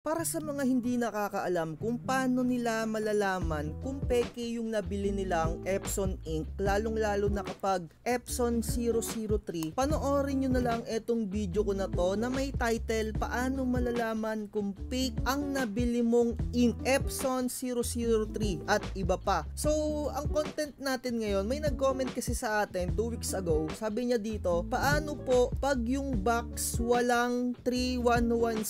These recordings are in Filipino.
Para sa mga hindi nakakaalam kung paano nila malalaman kung peke yung nabili nilang Epson ink, lalong-lalo na kapag Epson 003, panoorin nyo na lang etong video ko na to na may title, Paano Malalaman Kung Fake Ang Nabili Mong Ink Epson 003 at iba pa. So, ang content natin ngayon, may nag-comment kasi sa atin 2 weeks ago, sabi niya dito, paano po pag yung box walang 3110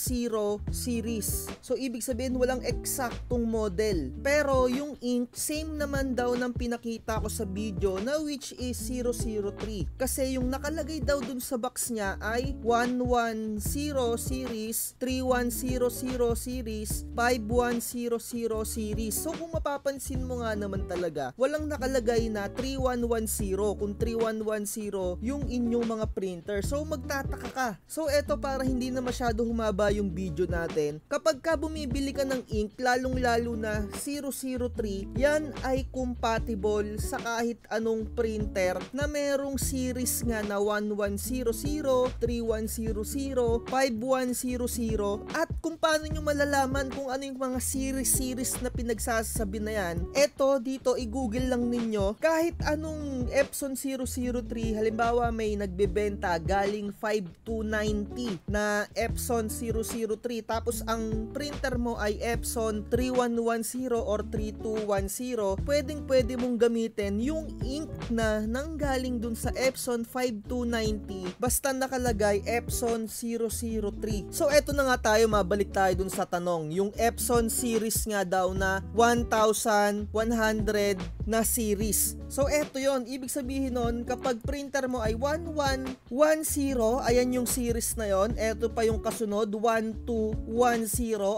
series? So, ibig sabihin walang eksaktong model. Pero, yung ink, same naman daw ng pinakita ko sa video na which is 003. Kasi yung nakalagay daw dun sa box niya ay 110 series, 3100 series, 5100 series. So, kung mapapansin mo nga naman talaga, walang nakalagay na 3110 kung 3110 yung inyong mga printer. So, magtataka ka. So, eto para hindi na masyado humaba yung video natin. Kapag ka bumibili ka ng ink, lalong-lalo na 003, yan ay compatible sa kahit anong printer na merong series nga na 1100, 3100, 5100, at kung paano nyo malalaman kung ano yung mga series na pinagsasabi na yan, eto dito i-google lang ninyo kahit anong Epson 003, halimbawa may nagbebenta galing 5290 na Epson 003 tapos ang printer mo ay Epson 3110 or 3210, pwede mong gamitin yung ink na nanggaling dun sa Epson 5290 basta nakalagay Epson 003. So eto na nga tayo, mabalik tayo dun sa tanong, yung Epson series nga daw na 1100 na series. So eto yon, ibig sabihin nun kapag printer mo ay 1110, ayan yung series na yon. Eto pa yung kasunod 1210,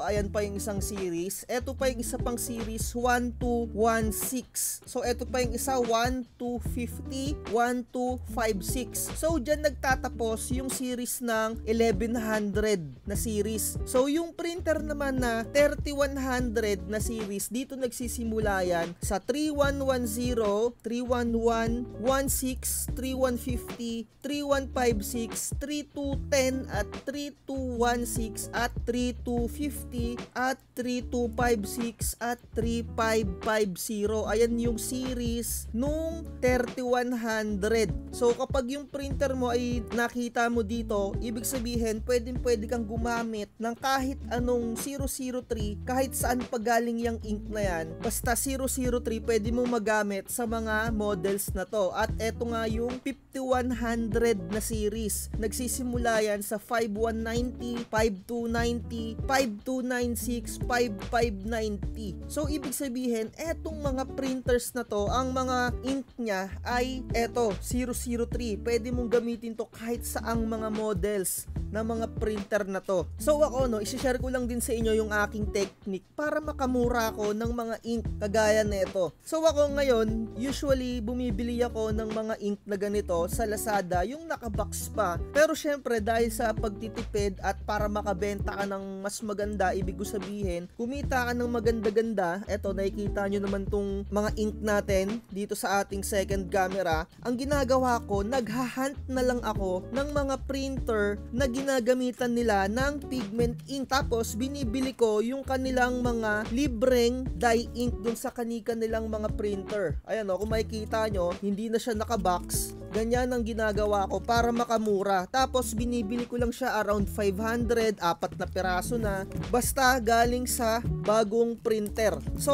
ayan pa yung isang series. Eto pa yung isa pang series 1216. So eto pa yung isa 1250, 1256. So dyan nagtatapos yung series ng 1100 na series. So yung printer naman na 3100 na series, dito nagsisimula yan sa 3110, 3111, 3150, 3156, 3210 at 3216 at 3250 at 3256 at 3550. Ayan yung series nung 3100. So kapag yung printer mo ay nakita mo dito, ibig sabihin pwede kang gumamit ng kahit anong 003, kahit saan pa galing yung ink na yan. Basta 003 pwede mo magamit sa mga models na to. At eto nga yung 5100 na series. Nagsisimula yan sa 5190, 5290, 5296, 5590. So ibig sabihin, etong mga printers na to, ang mga ink niya ay eto 003. Pwede mong gamitin to kahit saang mga models na mga printer na to. So ako isi-share ko lang din sa inyo yung aking technique para makamura ako ng mga ink kagaya nito. So ako ngayon, usually bumibili ako ng mga ink na ganito sa Lazada, yung nakabox pa. Pero syempre dahil sa pagtitipid at para makabenta ka ng mas maganda, ibig ko sabihin, kumita ka ng maganda-ganda. Eto, nakikita nyo naman tong mga ink natin dito sa ating second camera. Ang ginagawa ko, naghahunt na lang ako ng mga printer na ginagamitan nila ng pigment ink. Tapos binibili ko yung kanilang mga libreng dye ink dun sa kanilang mga printer. Ayan kung makikita nyo, hindi na siya nakabox. Ganyan ang ginagawa ko para makamura. Tapos binibili ko lang siya around 500, 4 na piraso na. Basta galing sa bagong printer. So,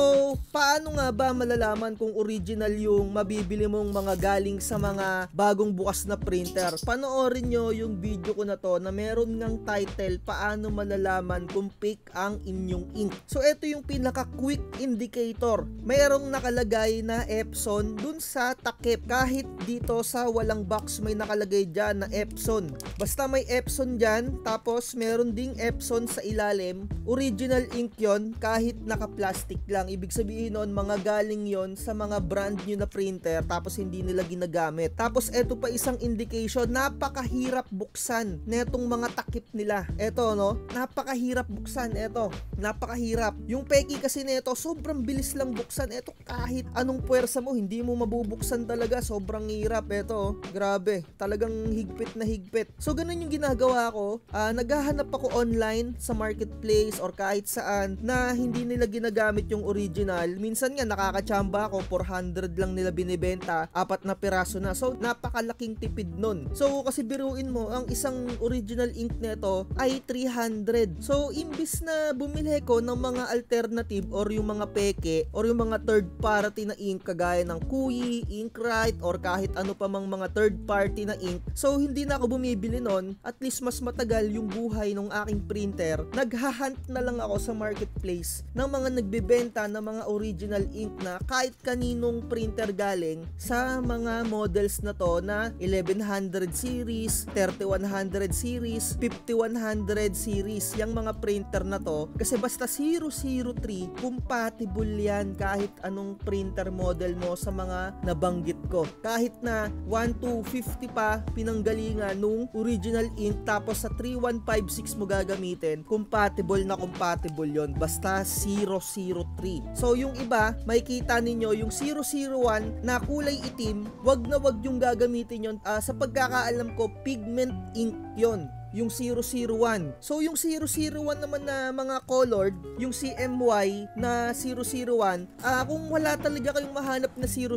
paano nga ba malalaman kung original yung mabibili mong mga galing sa mga bagong bukas na printer? Panoorin nyo yung video ko na to na meron ng title, Paano Malalaman Kung Fake Ang Inyong Ink. So, ito yung pinaka-quick indicator. Mayroong nakalagay na Epson dun sa takip. Kahit dito sa walang box may nakalagay dyan na Epson. Basta may Epson dyan, tapos meron ding Epson sa ilalim. Original ink yon kahit naka-plastic lang. Ibig sabihin nun, mga galing yon sa mga brand new na printer tapos hindi nila ginagamit. Tapos eto pa isang indication, napakahirap buksan netong mga takip nila. Eto napakahirap buksan. Eto, napakahirap. Yung peki kasi neto, sobrang bilis lang buksan. Eto, kahit anong puwersa mo, hindi mo mabubuksan talaga. Sobrang hirap. Eto, nyo, grabe, talagang higpit na higpit. So ganun yung ginagawa ko, naghahanap ako online sa marketplace or kahit saan na hindi nila ginagamit yung original. Minsan nga nakakachamba ako, 400 lang nila binibenta, 4 na piraso na. So napakalaking tipid nun. So kasi biruin mo, ang isang original ink nito ay 300. So imbis na bumili ko ng mga alternative or yung mga peke or yung mga third party na ink kagaya ng Kuyi, Inkrite or kahit ano pa mang mga third party na ink, so hindi na ako bumibili nun. At least mas matagal yung buhay ng aking printer. Naghahunt na lang ako sa marketplace ng mga nagbebenta ng mga original ink na kahit kaninong printer galing sa mga models na to na 1100 series, 3100 series, 5100 series. Yung mga printer na to, kasi basta 003 compatible yan kahit anong printer model mo sa mga nabanggit ko. Kahit na 1250 pa pinanggalingan nung original ink tapos sa 3156 mo gagamitin, compatible na compatible yon, basta 003. So yung iba, makikita ninyo yung 001 na kulay itim, wag na wag yung gagamitin yon. Sa pagkakaalam ko, pigment ink yon, yung 001. So yung 001 naman na mga colored, yung CMY na 001, kung wala talaga kayong mahanap na 003,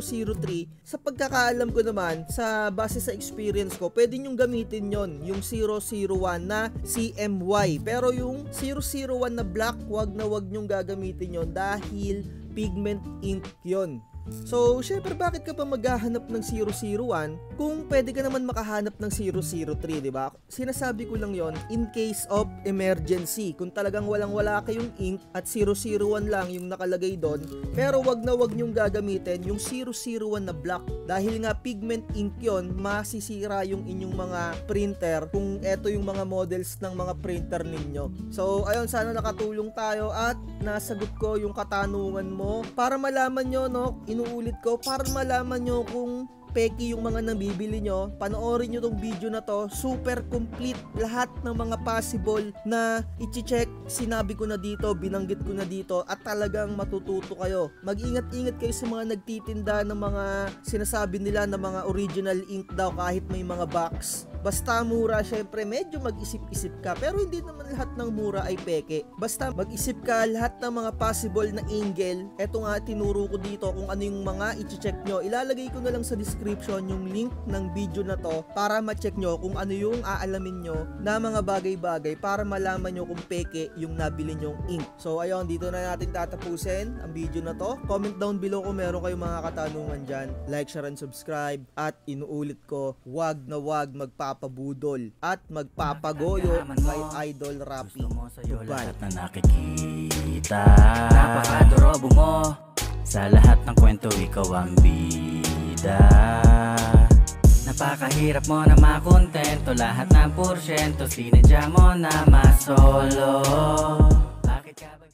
sa pagkakaalam ko naman, sa base sa experience ko, pwede nyong gamitin yon, yung 001 na CMY. Pero yung 001 na black, wag na wag nyong gagamitin yon dahil pigment ink yon. So, syempre, bakit ka pa maghahanap ng 001 kung pwede ka naman makahanap ng 003, di ba? Sinasabi ko lang yon in case of emergency. Kung talagang walang-wala kayong ink at 001 lang yung nakalagay doon, pero wag na wag nyong gagamitin yung 001 na black. Dahil nga pigment ink yon, masisira yung inyong mga printer kung eto yung mga models ng mga printer ninyo. So, ayun, sana nakatulong tayo at nasagot ko yung katanungan mo para malaman nyo, no? Inuulit ko, para malaman nyo kung peki yung mga nabibili nyo. Panoorin nyo tong video na to, super complete, lahat ng mga possible na i-check, sinabi ko na dito, binanggit ko na dito, at talagang matututo kayo. Mag-ingat-ingat kayo sa mga nagtitinda ng mga sinasabi nila na mga original ink daw kahit may mga box. Basta mura, syempre medyo mag-isip-isip ka, pero hindi naman lahat ng mura ay peke. Basta mag-isip ka lahat ng mga possible na angle. Eto nga, tinuro ko dito kung ano yung mga i-check nyo. Ilalagay ko na lang sa description yung link ng video na to para ma-check nyo kung ano yung aalamin nyo na mga bagay-bagay para malaman nyo kung peke yung nabili nyong ink. So ayun, dito na natin tatapusin ang video na to. Comment down below kung meron kayong mga katanungan dyan. Like, share, and subscribe. At inuulit ko, wag na wag magpapabudol at magpapagoyo kay Idol Rapi. Goodbye. Lahat na nakikita, napakadorobo mo. Sa lahat ng kwento, ikaw ang bida. Napakahirap mo na makontento. Lahat ng porsyento, sinadya mo na masolo. Bakit ka ba